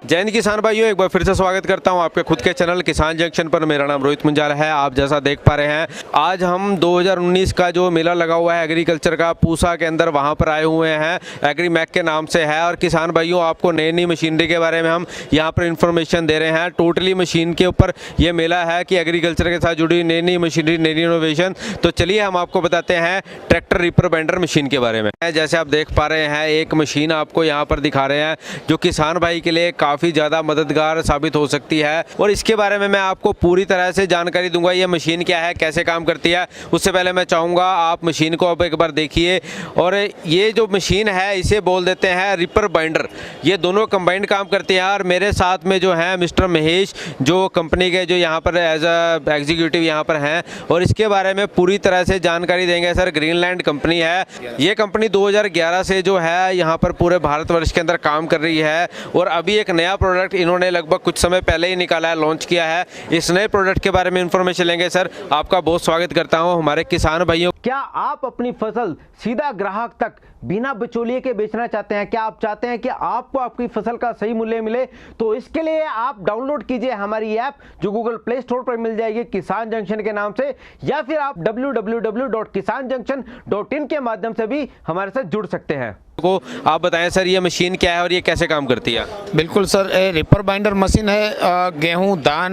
जय हिंद किसान भाइयों, एक बार फिर से स्वागत करता हूं आपके खुद के चैनल किसान जंक्शन पर। मेरा नाम रोहित मुंजाल है। आप जैसा देख पा रहे हैं, आज हम 2019 का जो मेला लगा हुआ है एग्रीकल्चर का पूसा के अंदर, वहां पर आए हुए हैं। एग्रीमैक के नाम से है। और किसान भाइयों, आपको नई नई मशीनरी के बारे में हम यहाँ पर इंफॉर्मेशन दे रहे हैं। टोटली मशीन के ऊपर ये मेला है कि एग्रीकल्चर के साथ जुड़ी नई नई मशीनरी, नई नई इनोवेशन। तो चलिए हम आपको बताते हैं ट्रैक्टर रीपर बाइंडर मशीन के बारे में। जैसे आप देख पा रहे हैं, एक मशीन आपको यहाँ पर दिखा रहे हैं जो किसान भाई के लिए काफ़ी ज़्यादा मददगार साबित हो सकती है। और इसके बारे में मैं आपको पूरी तरह से जानकारी दूंगा। ये मशीन क्या है, कैसे काम करती है। उससे पहले मैं चाहूँगा आप मशीन को अब एक बार देखिए। और ये जो मशीन है इसे बोल देते हैं रिपर बाइंडर। ये दोनों कंबाइंड काम करते हैं। और मेरे साथ में जो है मिस्टर महेश, जो कंपनी के जो यहाँ पर एज अ एग्जीक्यूटिव यहाँ पर हैं, और इसके बारे में पूरी तरह से जानकारी देंगे। सर, ग्रीनलैंड कंपनी है। ये कंपनी 2011 से जो है यहाँ पर पूरे भारतवर्ष के अंदर काम कर रही है। और अभी एक नया प्रोडक्ट इन्होंने लगभग कुछ समय पहले ही निकाला है, लॉन्च किया है। इस नए प्रोडक्ट के बारे में इंफॉर्मेशन लेंगे। सर, आपका बहुत स्वागत करता हूं हमारे किसान भाइयों। क्या आप अपनी फसल सीधा ग्राहक तक बिना बिचौलिए के बेचना चाहते हैं? क्या आप चाहते हैं कि आपको आपकी फसल का सही मूल्य मिले? तो इसके लिए आप डाउनलोड कीजिए हमारी ऐप, जो गूगल प्ले स्टोर पर मिल जाएगी किसान जंक्शन के नाम से, या फिर आप www.kisanjunction.in के माध्यम से भी हमारे साथ जुड़ सकते हैं। को आप बताएं सर, ये मशीन क्या है और ये कैसे काम करती है? बिल्कुल सर, रिपर बाइंडर मशीन है। गेहूं, धान,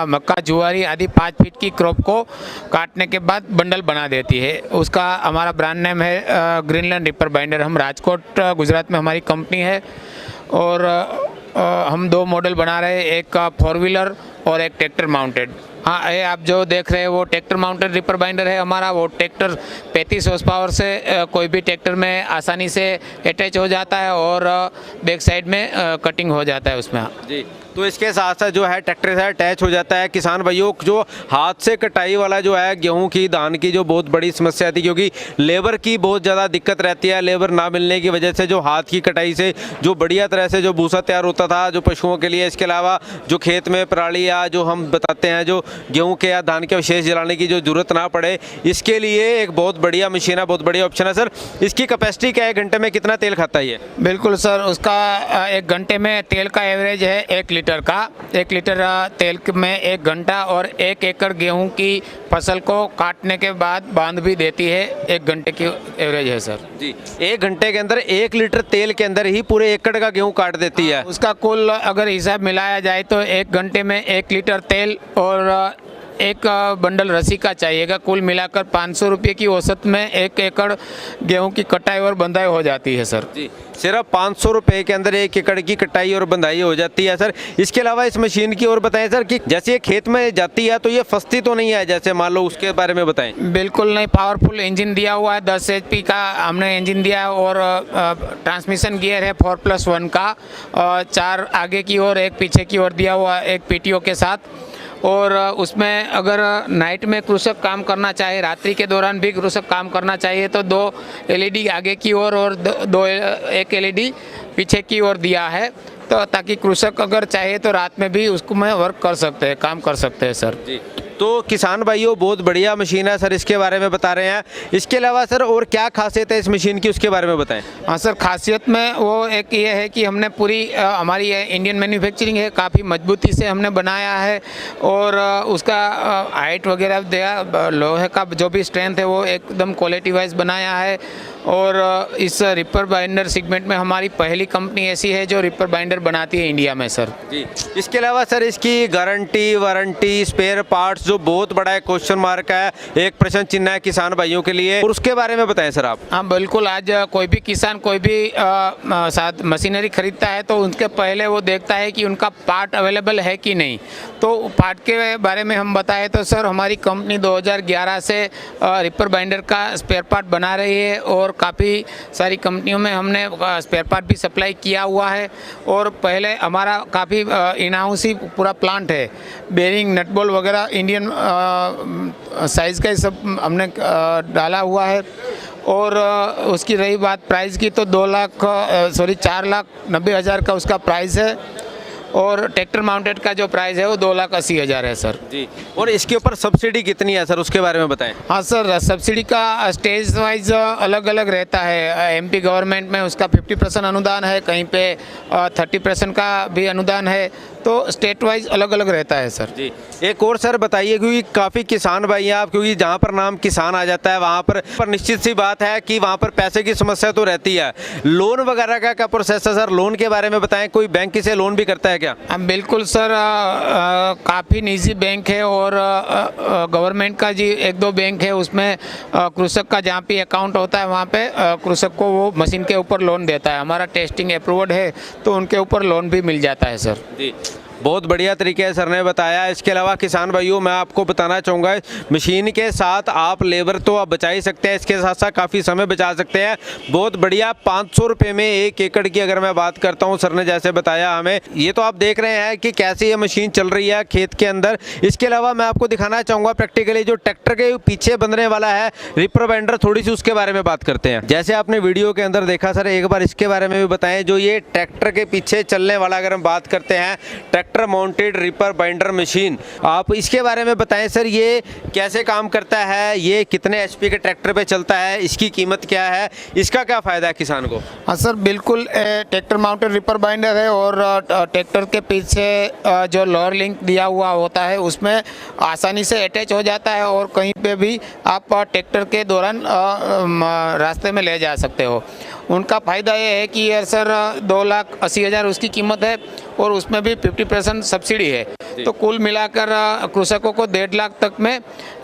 मक्का, ज्वारी आदि 5 फीट की क्रॉप को काटने के बाद बंडल बना देती है। उसका हमारा ब्रांड नेम है ग्रीनलैंड रिपर बाइंडर। हम राजकोट गुजरात में हमारी कंपनी है। और हम 2 मॉडल बना रहे हैं, एक 4 व्हीलर और एक ट्रैक्टर माउंटेड। हाँ, ये आप जो देख रहे हैं वो ट्रैक्टर माउंटेड रिपर बाइंडर है हमारा। वो ट्रैक्टर 35 हॉर्स पावर से कोई भी ट्रैक्टर में आसानी से अटैच हो जाता है और बैक साइड में कटिंग हो जाता है उसमें। जी, तो इसके साथ साथ जो है ट्रैक्टर से अटैच हो जाता है। किसान भाइयों, जो हाथ से कटाई वाला जो है गेहूं की, धान की जो बहुत बड़ी समस्या थी, क्योंकि लेबर की बहुत ज़्यादा दिक्कत रहती है। लेबर ना मिलने की वजह से जो हाथ की कटाई से जो बढ़िया तरह से जो भूसा तैयार होता था जो पशुओं के लिए, इसके अलावा जो खेत में पराली या जो हम बताते हैं जो गेहूं के या धान के अवशेष जलाने की जो जरूरत ना पड़े, इसके लिए एक बहुत बढ़िया मशीन है, बहुत बढ़िया ऑप्शन है। सर, इसकी कैपेसिटी क्या है? घंटे में कितना तेल खाता है ये? बिल्कुल सर, उसका 1 घंटे में तेल का एवरेज है 1 लीटर का। 1 लीटर तेल में 1 घंटा और 1 एकड़ गेहूं की फसल को काटने के बाद बांध भी देती है। 1 घंटे की एवरेज है सर जी। 1 घंटे के अंदर 1 लीटर तेल के अंदर ही पूरे एकड़ का गेहूं काट देती है। उसका कुल अगर हिसाब मिलाया जाए तो 1 घंटे में 1 लीटर तेल और 1 बंडल रस्सी का चाहिएगा। कुल मिलाकर 500 रुपये की औसत में 1 एकड़ गेहूं की कटाई और बंधाई हो जाती है सर जी। सिर्फ 500 रुपये के अंदर 1 एकड़ की कटाई और बंधाई हो जाती है सर। इसके अलावा इस मशीन की और बताएं सर कि जैसे ये खेत में जाती है तो ये फंसती तो नहीं है, जैसे मान लो, उसके बारे में बताएं। बिल्कुल नहीं, पावरफुल इंजन दिया हुआ है। 10 HP का हमने इंजन दिया है और ट्रांसमिशन गियर है 4+1 का। 4 आगे की ओर, 1 पीछे की ओर दिया हुआ, 1 PTO के साथ। और उसमें अगर नाइट में कृषक काम करना चाहे, रात्रि के दौरान भी कृषक काम करना चाहिए तो 2 LED आगे की ओर और 1 LED पीछे की ओर दिया है, तो ताकि कृषक अगर चाहे तो रात में भी उसको में वर्क कर सकते हैं, काम कर सकते हैं सर जी। तो किसान भाइयों, बहुत बढ़िया मशीन है सर, इसके बारे में बता रहे हैं। इसके अलावा सर और क्या खासियत है इस मशीन की, उसके बारे में बताएं। हाँ सर, खासियत में वो एक ये है कि हमने पूरी हमारी इंडियन मैन्युफैक्चरिंग है, काफ़ी मजबूती से हमने बनाया है। और उसका हाइट वगैरह दिया, लोहे का जो भी स्ट्रेंथ है वो एकदम क्वालिटी वाइज बनाया है। और इस रिपर बाइंडर सेगमेंट में हमारी पहली कंपनी ऐसी है जो रिपर बाइंडर बनाती है इंडिया में सर जी। इसके अलावा सर इसकी गारंटी, वारंटी, स्पेयर पार्ट्स, जो बहुत बड़ा एक क्वेश्चन मार्क है, एक प्रश्न चिन्ह है किसान भाइयों के लिए, और उसके बारे में बताएं सर आप। हाँ बिल्कुल, आज कोई भी किसान कोई भी साथ मशीनरी खरीदता है तो उनके पहले वो देखता है कि उनका पार्ट अवेलेबल है कि नहीं। तो पार्ट के बारे में हम बताएं तो सर, हमारी कंपनी 2011 से रिपर बाइंडर का स्पेयर पार्ट बना रही है। और काफ़ी सारी कंपनियों में हमने स्पेयर पार्ट भी सप्लाई किया हुआ है। और पहले हमारा काफ़ी इन हाउस ही पूरा प्लांट है। बेरिंग, नट बोल्ट वगैरह इंडियन साइज़ का ही सब हमने डाला हुआ है। और उसकी रही बात प्राइस की तो 4,90,000 का उसका प्राइस है। और ट्रैक्टर माउंटेड का जो प्राइस है वो 2,80,000 है सर। जी, और इसके ऊपर सब्सिडी कितनी है सर, उसके बारे में बताएं। हाँ सर, सब्सिडी का स्टेज वाइज अलग अलग रहता है। एमपी गवर्नमेंट में उसका 50% अनुदान है, कहीं पे 30% का भी अनुदान है, तो स्टेट वाइज अलग अलग रहता है सर। जी, एक और सर बताइए, क्योंकि काफ़ी किसान भाई हैं आप, क्योंकि जहाँ पर नाम किसान आ जाता है वहाँ पर निश्चित सी बात है कि वहाँ पर पैसे की समस्या तो रहती है। लोन वगैरह का क्या प्रोसेस है सर, लोन के बारे में बताएं। कोई बैंक से लोन भी करता है क्या? बिल्कुल सर, काफ़ी निजी बैंक है और गवर्नमेंट का जी 1-2 बैंक है, उसमें कृषक का जहाँ पे अकाउंट होता है वहाँ पे कृषक को वो मशीन के ऊपर लोन देता है। हमारा टेस्टिंग अप्रूव्ड है तो उनके ऊपर लोन भी मिल जाता है सर। जी, बहुत बढ़िया तरीके से सर ने बताया। इसके अलावा किसान भाइयों, मैं आपको बताना चाहूँगा, मशीन के साथ आप लेबर तो आप बचा ही सकते हैं, इसके साथ साथ काफ़ी समय बचा सकते हैं। बहुत बढ़िया, 500 रुपये में 1 एकड़ की अगर मैं बात करता हूँ, सर ने जैसे बताया हमें, ये तो आप देख रहे हैं कि कैसे ये मशीन चल रही है खेत के अंदर। इसके अलावा मैं आपको दिखाना चाहूँगा प्रैक्टिकली जो ट्रैक्टर के पीछे बनने वाला है रिपर बाइंडर, थोड़ी सी उसके बारे में बात करते हैं। जैसे आपने वीडियो के अंदर देखा सर, एक बार इसके बारे में भी बताएं। जो ये ट्रैक्टर के पीछे चलने वाला अगर हम बात करते हैं, tractor mounted ripper binder machine, आप इसके बारे में बताएं सर, ये कैसे काम करता है, ये कितने एचपी के ट्रैक्टर पे चलता है, इसकी कीमत क्या है, इसका क्या फ़ायदा है किसान को? हाँ सर, बिल्कुल ट्रैक्टर माउंटेड रिपर बाइंडर है और ट्रैक्टर के पीछे जो लोअर लिंक दिया हुआ होता है उसमें आसानी से अटैच हो जाता है और कहीं पे भी आप ट्रैक्टर के दौरान रास्ते में ले जा सकते हो। उनका फ़ायदा ये है कि यार सर 2,80,000 उसकी कीमत है और उसमें भी 50% सब्सिडी है, तो कुल मिलाकर कृषकों को 1.5 लाख तक में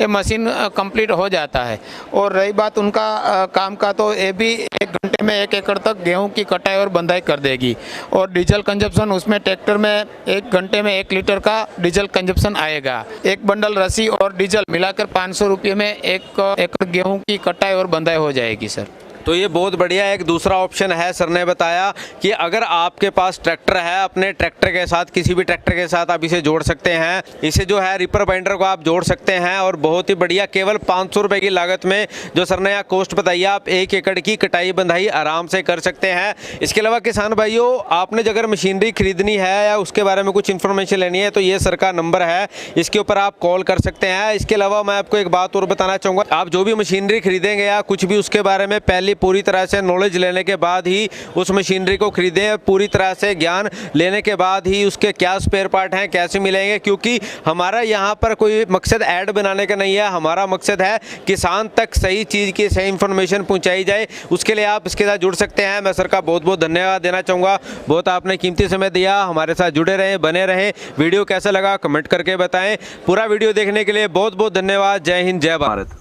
ये मशीन कंप्लीट हो जाता है। और रही बात उनका काम का, तो ये भी 1 घंटे में 1 एकड़ तक गेहूं की कटाई और बंधाई कर देगी। और डीजल कंजप्शन उसमें ट्रैक्टर में 1 घंटे में 1 लीटर का डीजल कंजप्शन आएगा। एक बंडल रस्सी और डीजल मिलाकर 500 रुपये में 1 एकड़ गेहूं की कटाई और बंधाई हो जाएगी सर। तो ये बहुत बढ़िया एक दूसरा ऑप्शन है। सर ने बताया कि अगर आपके पास ट्रैक्टर है, अपने ट्रैक्टर के साथ, किसी भी ट्रैक्टर के साथ आप इसे जोड़ सकते हैं। इसे जो है रिपर बाइंडर को आप जोड़ सकते हैं और बहुत ही बढ़िया, केवल 500 रुपये की लागत में जो सर ने यहाँ कॉस्ट बताई, आप 1 एकड़ की कटाई बंधाई आराम से कर सकते हैं। इसके अलावा किसान भाइयों, आपने अगर मशीनरी खरीदनी है या उसके बारे में कुछ इन्फॉर्मेशन लेनी है तो ये सर का नंबर है, इसके ऊपर आप कॉल कर सकते हैं। इसके अलावा मैं आपको एक बात और बताना चाहूँगा, आप जो भी मशीनरी खरीदेंगे या कुछ भी, उसके बारे में पहले पूरी तरह से नॉलेज लेने के बाद ही उस मशीनरी को खरीदें। पूरी तरह से ज्ञान लेने के बाद ही उसके क्या स्पेयर पार्ट हैं, कैसे मिलेंगे, क्योंकि हमारा यहाँ पर कोई मकसद ऐड बनाने का नहीं है। हमारा मकसद है किसान तक सही चीज़ की सही इन्फॉर्मेशन पहुँचाई जाए। उसके लिए आप इसके साथ जुड़ सकते हैं। मैं सर का बहुत बहुत धन्यवाद देना चाहूँगा। बहुत आपने कीमती समय दिया, हमारे साथ जुड़े रहें, बने रहें। वीडियो कैसा लगा कमेंट करके बताएं। पूरा वीडियो देखने के लिए बहुत बहुत धन्यवाद। जय हिंद, जय भारत।